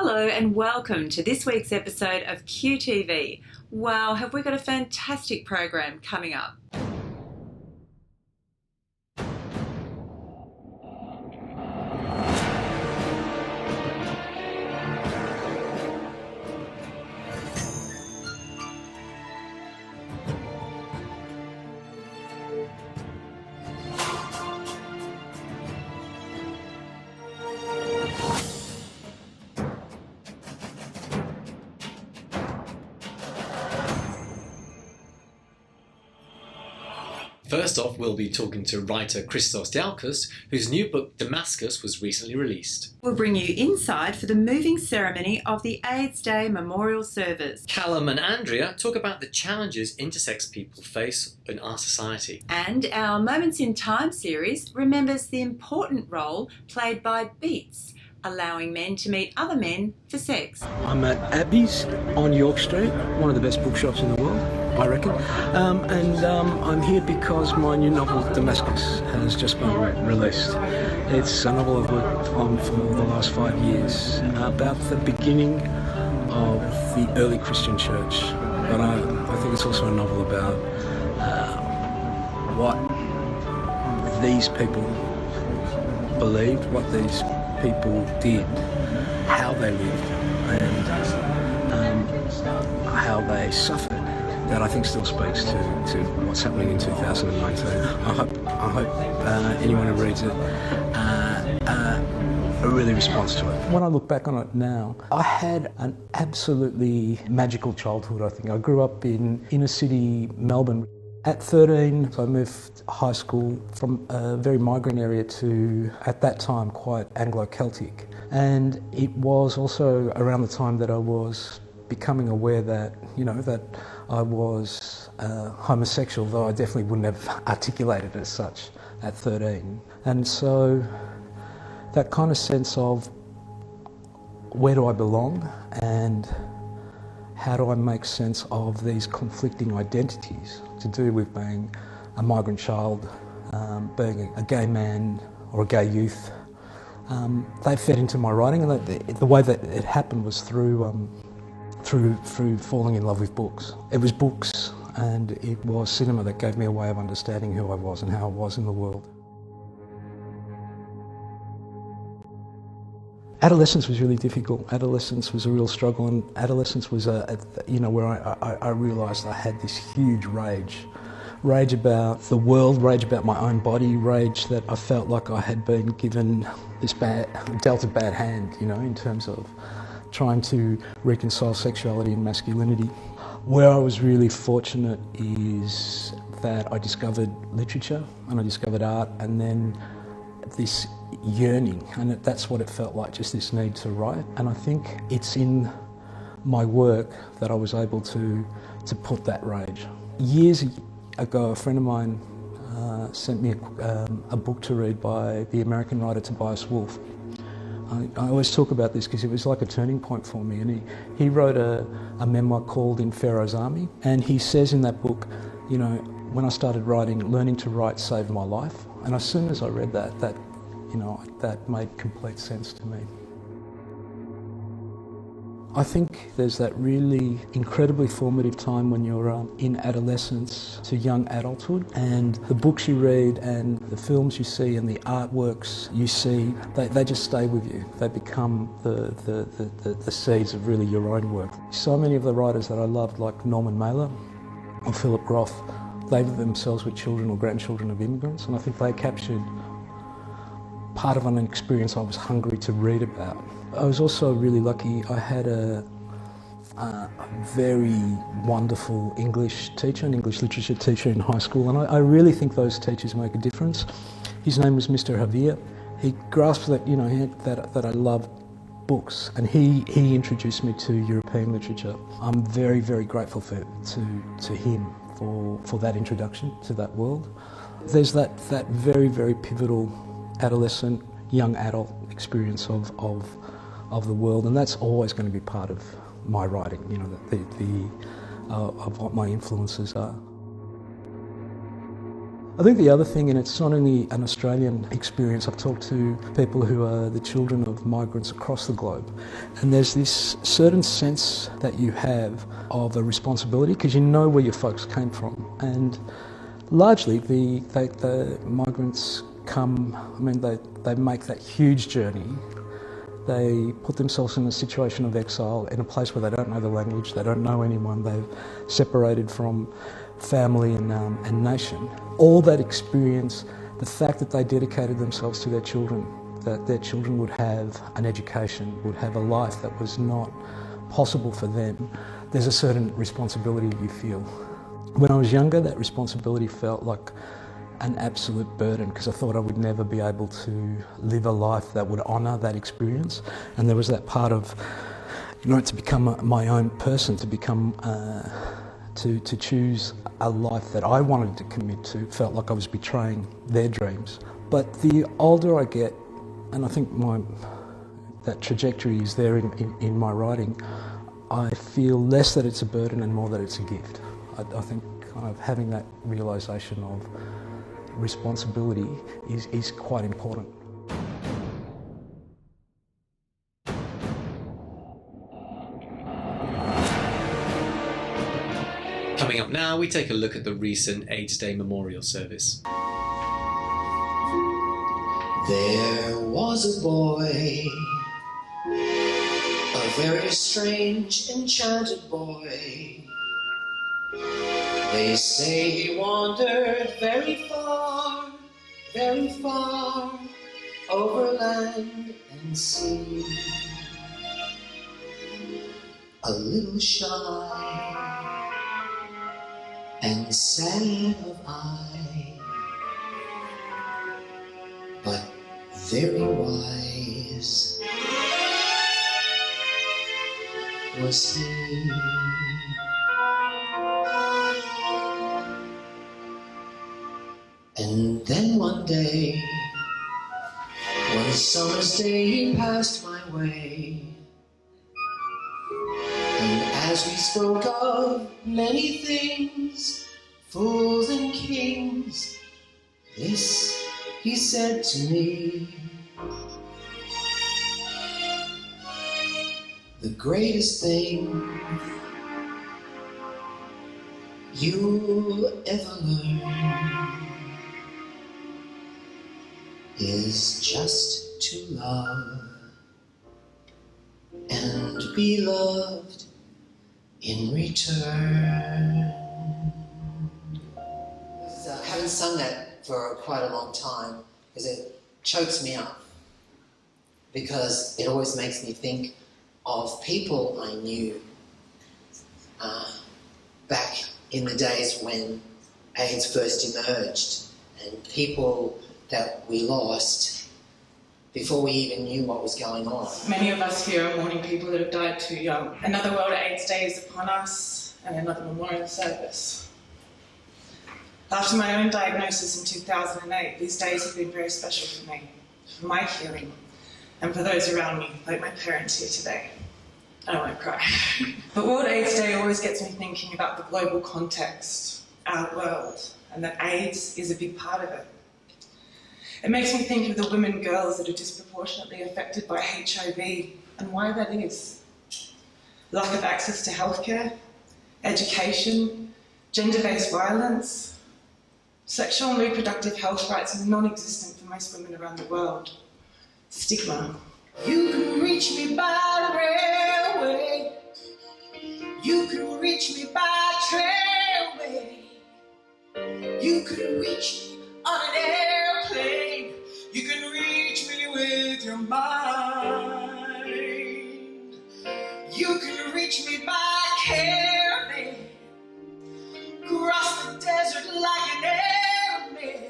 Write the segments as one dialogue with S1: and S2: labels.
S1: Hello and welcome to this week's episode of QTV. Wow, have we got a fantastic program coming up.
S2: First off, we'll be talking to writer Christos Tsiolkas, whose new book Damascus was recently released.
S1: We'll bring you inside for the moving ceremony of the AIDS Day Memorial Service.
S2: Callum and Andrea talk about the challenges intersex people face in our society.
S1: And our Moments in Time series remembers the important role played by beats, allowing men to meet other men for sex.
S3: I'm at Abbey's on York Street, one of the best bookshops in the world, I reckon. I'm here because my new novel, Damascus, has just been released. It's a novel I've worked on for the last 5 years, about the beginning of the early Christian church. But I think it's also a novel about what these people believed, what these people did, how they lived, and how they suffered. That I think still speaks to what's happening in 2019. I hope anyone who reads it really responds to it. When I look back on it now, I had an absolutely magical childhood, I think. I grew up in inner city Melbourne. At 13, I moved high school from a very migrant area to, at that time, quite Anglo-Celtic. And it was also around the time that I was becoming aware that, that I was homosexual, though I definitely wouldn't have articulated it as such at 13. And so that kind of sense of where do I belong and how do I make sense of these conflicting identities to do with being a migrant child, being a gay man or a gay youth. They fed into my writing, and the way that it happened was through falling in love with books. It was books and it was cinema that gave me a way of understanding who I was and how I was in the world. Adolescence was really difficult. Adolescence was a real struggle, and adolescence was where I realised I had this huge rage about the world, rage about my own body, rage that I felt like I had been given dealt a bad hand, in terms of trying to reconcile sexuality and masculinity. Where I was really fortunate is that I discovered literature and I discovered art, and then this yearning, and that's what it felt like, just this need to write. And I think it's in my work that I was able to put that rage. Years ago, a friend of mine sent me a book to read by the American writer Tobias Wolff. I always talk about this because it was like a turning point for me, and he wrote a memoir called In Pharaoh's Army, and he says in that book, when I started writing, learning to write saved my life. And as soon as I read that made complete sense to me. I think there's that really incredibly formative time when you're in adolescence to young adulthood, and the books you read and the films you see and the artworks you see, they just stay with you. They become the seeds of really your own work. So many of the writers that I loved, like Norman Mailer or Philip Roth, they themselves were children or grandchildren of immigrants, and I think they captured part of an experience I was hungry to read about. I was also really lucky. I had a very wonderful English teacher, an English literature teacher in high school, and I really think those teachers make a difference. His name was Mr. Javier. He grasped that, that I loved books, and he introduced me to European literature. I'm very, very grateful to him for that introduction to that world. There's that very, very pivotal adolescent, young adult experience of the world, and that's always going to be part of my writing, of what my influences are. I think the other thing, and it's not only an Australian experience, I've talked to people who are the children of migrants across the globe, and there's this certain sense that you have of a responsibility because you know where your folks came from. And largely the migrants come, I mean, they make that huge journey. They put themselves in a situation of exile in a place where they don't know the language, they don't know anyone, they've separated from family and nation. All that experience, the fact that they dedicated themselves to their children, that their children would have an education, would have a life that was not possible for them, there's a certain responsibility you feel. When I was younger, that responsibility felt like an absolute burden because I thought I would never be able to live a life that would honour that experience. And there was that part of, to become my own person, to become, to choose a life that I wanted to commit to, felt like I was betraying their dreams. But the older I get, and I think that trajectory is there in my writing, I feel less that it's a burden and more that it's a gift. I think kind of having that realisation of responsibility is quite important.
S2: Coming up now, we take a look at the recent AIDS Day memorial service.
S4: There was a boy, a very strange, enchanted boy. They say he wandered very far, over land and sea. A little shy and sad of eye, but very wise was he. And then one day, one summer's day, he passed my way. And as we spoke of many things, fools and kings, this he said to me: the greatest thing you'll ever learn is just to love and be loved in return. I haven't sung that for quite a long time because it chokes me up, because it always makes me think of people I knew back in the days when AIDS first emerged, and people that we lost before we even knew what was going on.
S5: Many of us here are mourning people that have died too young. Another World AIDS Day is upon us, and another memorial service. After my own diagnosis in 2008, these days have been very special for me, for my healing, and for those around me, like my parents here today. I won't cry. But World AIDS Day always gets me thinking about the global context, our world, and that AIDS is a big part of it. It makes me think of the women and girls that are disproportionately affected by HIV and why that is. Lack of access to healthcare, education, gender-based violence. Sexual and reproductive health rights are non-existent for most women around the world. Stigma. You can reach me by the railway. You can reach me by trailway. You can reach me on an airplane. You can reach me with your mind. You can reach me by caravan. Cross the desert like an airman.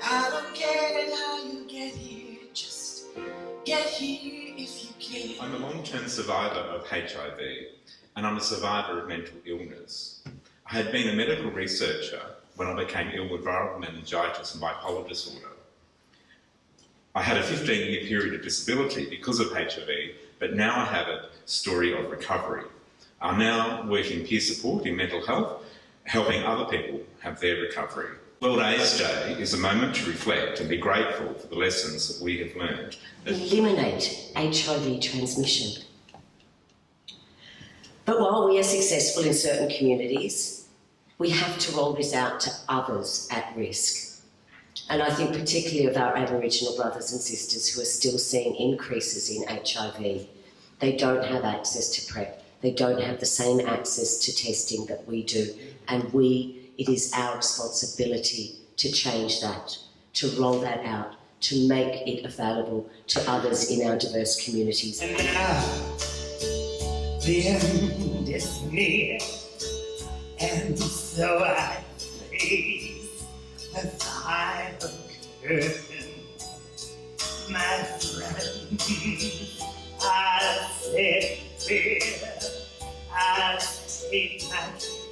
S5: I don't get how you get here. Just get here if you can.
S6: I'm a long-term survivor of HIV, and I'm a survivor of mental illness. I had been a medical researcher when I became ill with viral meningitis and bipolar disorder. I had a 15-year period of disability because of HIV, but now I have a story of recovery. I'm now working peer support in mental health helping other people have their recovery. World AIDS Day is a moment to reflect and be grateful for the lessons that we have learned.
S7: Eliminate HIV transmission. But while we are successful in certain communities, we have to roll this out to others at risk. And I think particularly of our Aboriginal brothers and sisters who are still seeing increases in HIV. They don't have access to PrEP. They don't have the same access to testing that we do. And it is our responsibility to change that, to roll that out, to make it available to others in our diverse communities.
S8: And now, the end is near, and so I face the final curtain. My friend, I'll sit here, I'll take my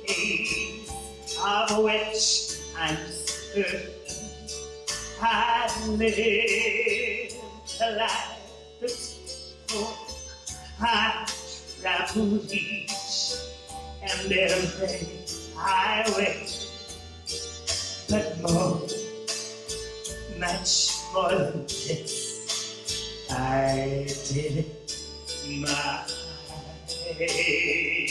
S8: place, of which I'm certain. I live a life that's full. I travel each and every highway, but much more than this, I did it my way.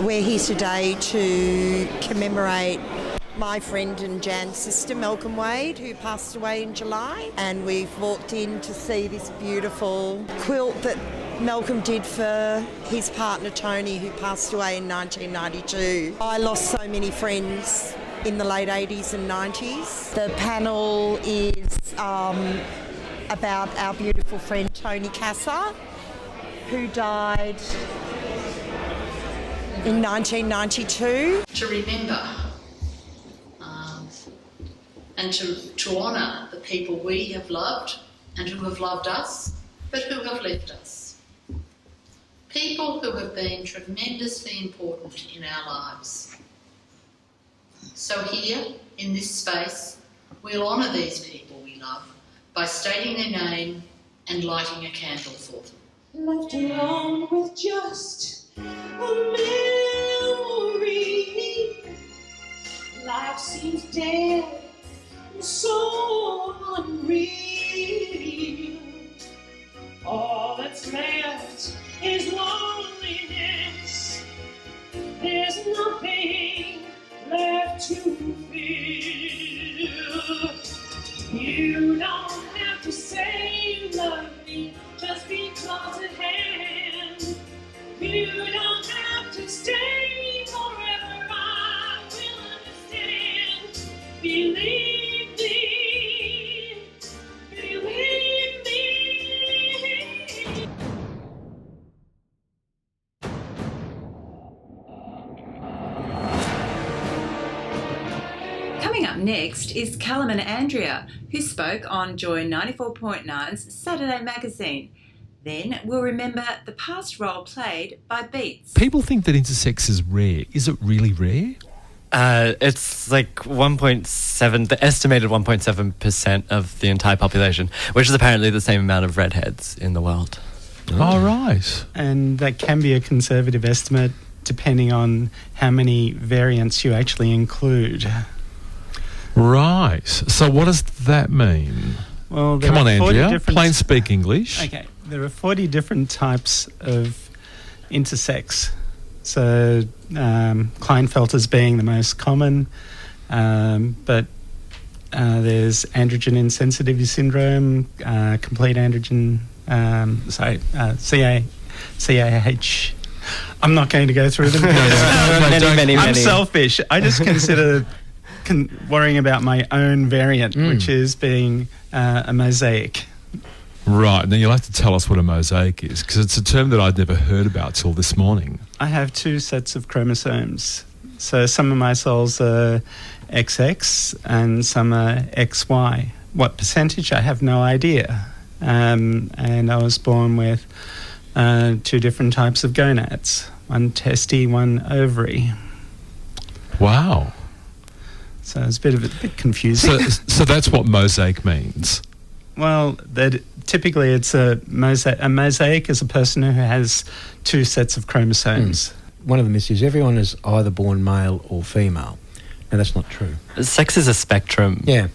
S9: We're here today to commemorate my friend and Jan's sister, Malcolm Wade, who passed away in July. And we've walked in to see this beautiful quilt that Malcolm did for his partner Tony, who passed away in 1992. I lost so many friends in the late 80s and 90s. The panel is about our beautiful friend Tony Casa, who died in 1992.
S10: To remember and to honour the people we have loved and who have loved us, but who have left us. People who have been tremendously important in our lives. So here, in this space, we'll honour these people we love by stating their name and lighting a candle for them.
S8: Left alone with just a memory. Life seems dead and so unreal. All that's left is loneliness. There's nothing left to feel. You don't have to say you love me, just be close at hand. You don't have to stay forever, I will understand. Believe me, believe me.
S1: Coming up next is Callum and Andrea, who spoke on Joy 94.9's Saturday Magazine. Then we'll remember the past role played by Beats.
S11: People think that intersex is rare. Is it really rare?
S12: It's like 1.7, the estimated 1.7% of the entire population, which is apparently the same amount of redheads in the world.
S11: Oh, right.
S13: And that can be a conservative estimate depending on how many variants you actually include.
S11: Right. So what does that mean?
S13: Well,
S11: come on, Andrea. Plain speak English.
S13: Okay. There are 40 different types of intersex. So Klinefelter's being the most common, but there's androgen insensitivity syndrome, complete androgen, CAH. I'm not going to go through them.
S12: many.
S13: I'm selfish. I just consider worrying about my own variant, which is being a mosaic.
S11: Right. Now, you'll have to tell us what a mosaic is, because it's a term that I'd never heard about till this morning.
S13: I have two sets of chromosomes. So some of my cells are XX and some are XY. What percentage? I have no idea. And I was born with two different types of gonads. one testy, one ovary.
S11: Wow.
S13: So it's a bit confusing.
S11: So that's what mosaic means.
S13: Well, typically it's a mosaic. A mosaic is a person who has two sets of chromosomes.
S14: One of the myths is everyone is either born male or female. Now, that's not true.
S12: Sex is a spectrum.
S14: Yeah.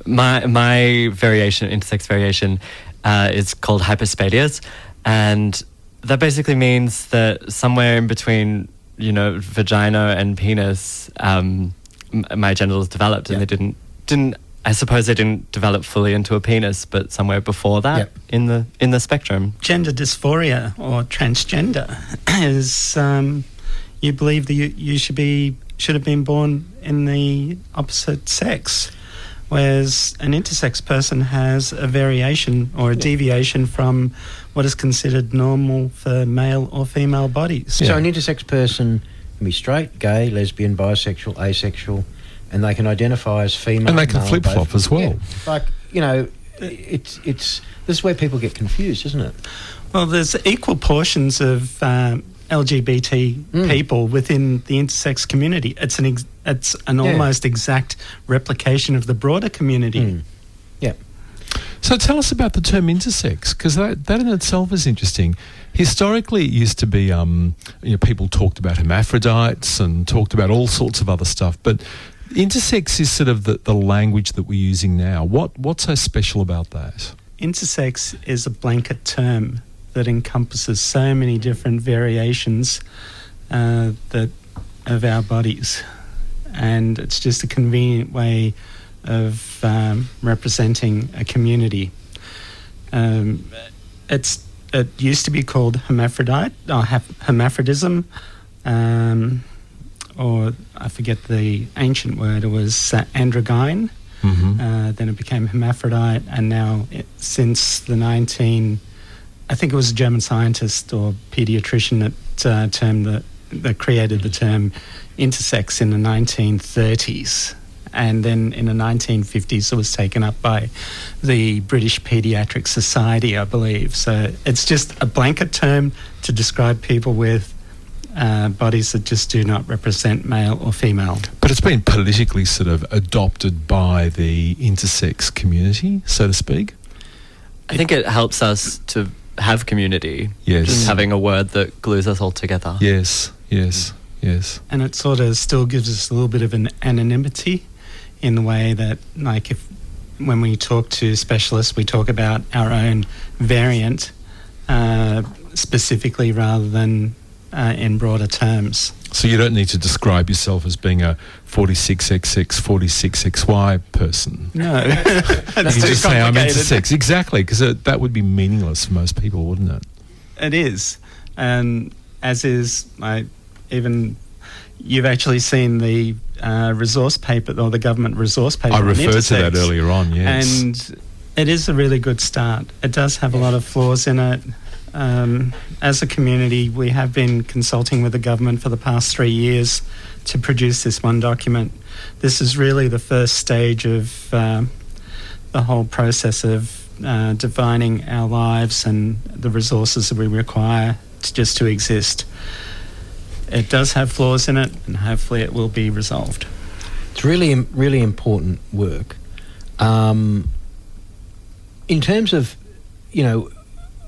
S12: My variation, intersex variation, is called hyperspadias, and that basically means that somewhere in between, vagina and penis, my genitals developed, and they didn't. I suppose they didn't develop fully into a penis, but somewhere before that in the spectrum.
S13: Gender dysphoria or transgender is you believe that you should have been born in the opposite sex, whereas an intersex person has a variation or a deviation from what is considered normal for male or female bodies.
S14: So an intersex person can be straight, gay, lesbian, bisexual, asexual, and they can identify as female.
S11: And they can flip-flop as well.
S14: Yeah. Like, it's this is where people get confused, isn't it?
S13: Well, there's equal portions of LGBT people within the intersex community. It's an almost exact replication of the broader community.
S14: Yeah.
S11: So tell us about the term intersex, because that in itself is interesting. Historically, it used to be people talked about hermaphrodites and talked about all sorts of other stuff, but intersex is sort of the language that we're using now. What's so special about that?
S13: Intersex is a blanket term that encompasses so many different variations of our bodies, and it's just a convenient way of representing a community. It used to be called hermaphrodite or hermaphrodism, or I forget the ancient word. It was androgyne. Then it became hermaphrodite, and now since the I think it was a German scientist or paediatrician that created the term intersex in the 1930s. And then in the 1950s, it was taken up by the British Paediatric Society, I believe. So it's just a blanket term to describe people with bodies that just do not represent male or female.
S11: But it's been politically sort of adopted by the intersex community, so to speak.
S12: I think it helps us to have community.
S11: Yes.
S12: Just having a word that glues us all together.
S11: Yes.
S13: And it sort of still gives us a little bit of an anonymity in the way that, like, when we talk to specialists, we talk about our own variant specifically rather than in broader terms.
S11: So you don't need to describe yourself as being a 46XX, 46XY person.
S13: No.
S11: You can just say I'm intersex. Exactly, because that would be meaningless for most people, wouldn't it?
S13: It is. And as is, you've actually seen the resource paper, or the government resource paper.
S11: I referred to that earlier on, yes.
S13: And it is a really good start. It does have a lot of flaws in it. As a community, we have been consulting with the government for the past 3 years to produce this one document. This is really the first stage of the whole process of defining our lives and the resources that we require to exist. It does have flaws in it, and hopefully it will be resolved.
S14: It's really, really important work. In terms of,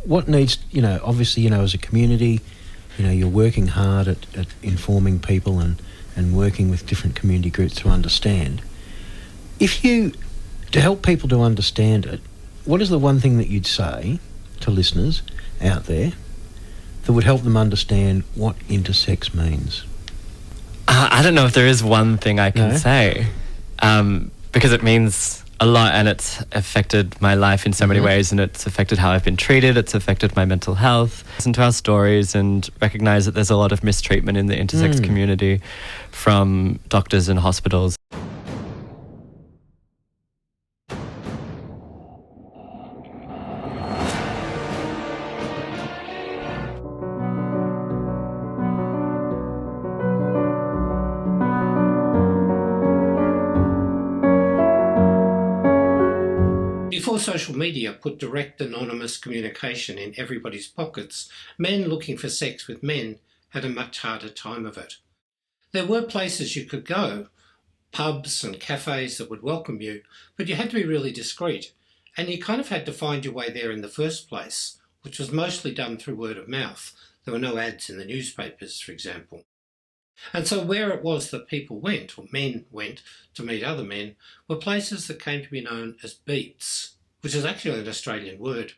S14: what needs, obviously, as a community, you're working hard at informing people and working with different community groups to understand. To help people to understand it, what is the one thing that you'd say to listeners out there that would help them understand what intersex means?
S12: I don't know if there is one thing I can say, because it means a lot, and it's affected my life in so many ways, and it's affected how I've been treated, it's affected my mental health. Listen to our stories and recognise that there's a lot of mistreatment in the intersex community from doctors and hospitals.
S15: Before Before social media put direct anonymous communication in everybody's pockets, men looking for sex with men had a much harder time of it. There were places you could go, pubs and cafes that would welcome you, but you had to be really discreet, and you kind of had to find your way there in the first place, which was mostly done through word of mouth. There were no ads in the newspapers, for example. And so where it was that people went, or men went, to meet other men, were places that came to be known as beats, which is actually an Australian word.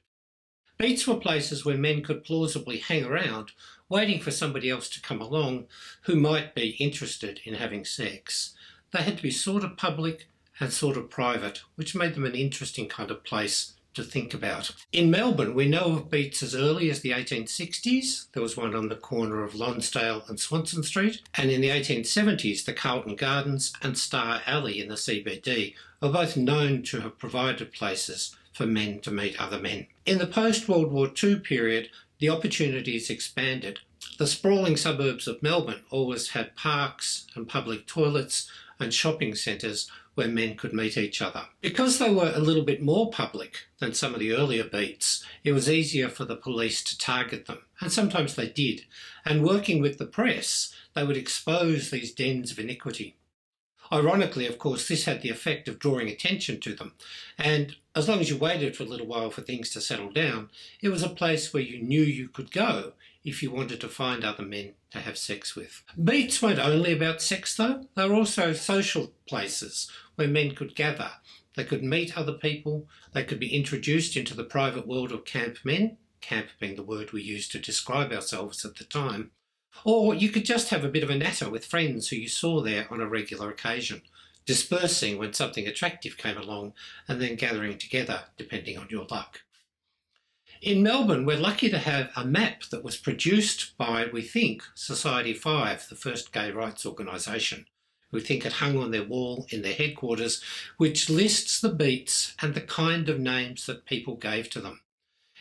S15: Beats were places where men could plausibly hang around, waiting for somebody else to come along who might be interested in having sex. They had to be sort of public and sort of private, which made them an interesting kind of place to think about. In Melbourne, we know of beats as early as the 1860s. There was one on the corner of Lonsdale and Swanston Street. And in the 1870s, the Carlton Gardens and Star Alley in the CBD are both known to have provided places for men to meet other men. In the post-World War II period, the opportunities expanded. The sprawling suburbs of Melbourne always had parks and public toilets and shopping centres where men could meet each other. Because they were a little bit more public than some of the earlier beats, it was easier for the police to target them, and sometimes they did. And working with the press, they would expose these dens of iniquity. Ironically, of course, this had the effect of drawing attention to them, and as long as you waited for a little while for things to settle down, it was a place where you knew you could go if you wanted to find other men to have sex with. Beats weren't only about sex, though. They were also social places where men could gather. They could meet other people. They could be introduced into the private world of camp men, camp being the word we used to describe ourselves at the time. Or you could just have a bit of a natter with friends who you saw there on a regular occasion, dispersing when something attractive came along and then gathering together depending on your luck. In Melbourne, we're lucky to have a map that was produced by, we think, Society 5, the first gay rights organisation. We think it hung on their wall in their headquarters, which lists the beats and the kind of names that people gave to them.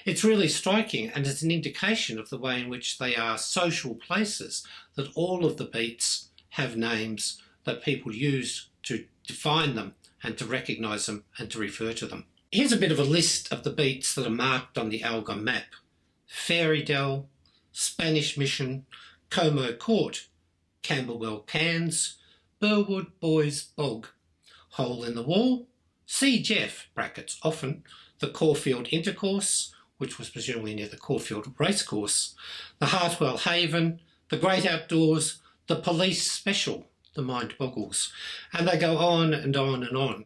S15: It's really striking, and it's an indication of the way in which they are social places, that all of the beats have names that people use to define them and to recognise them and to refer to them. Here's a bit of a list of the beats that are marked on the Alga map. Fairydell, Spanish Mission, Como Court, Camberwell Cairns, Burwood Boys Bog, Hole in the Wall, C. Jeff, brackets often, the Caulfield Intercourse, which was presumably near the Caulfield Racecourse, the Hartwell Haven, the Great Outdoors, the Police Special, the mind boggles, and they go on and on and on.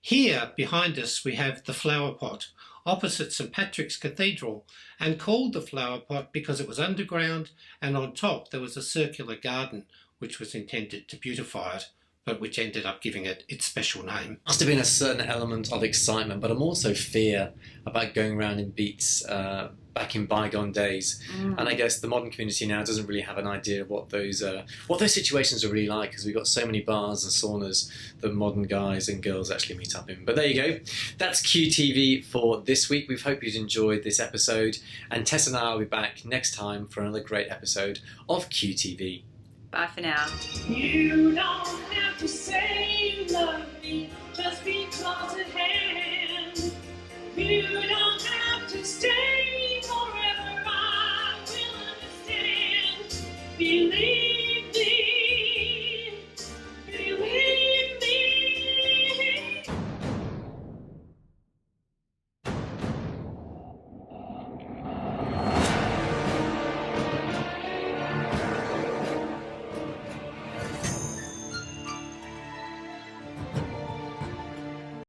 S15: Here, behind us, we have the Flower Pot, opposite St Patrick's Cathedral, and called the Flower Pot because it was underground, and on top there was a circular garden which was intended to beautify it, but which ended up giving it its special name.
S2: Must have been a certain element of excitement, but also fear about going around in beats back in bygone days. And I guess the modern community now doesn't really have an idea of what those situations are really like, because we've got so many bars and saunas that modern guys and girls actually meet up in. But there you go. That's QTV for this week. We hope you've enjoyed this episode, and Tess and I will be back next time for another great episode of QTV.
S1: Bye for now.
S8: You don't have to say you love me just because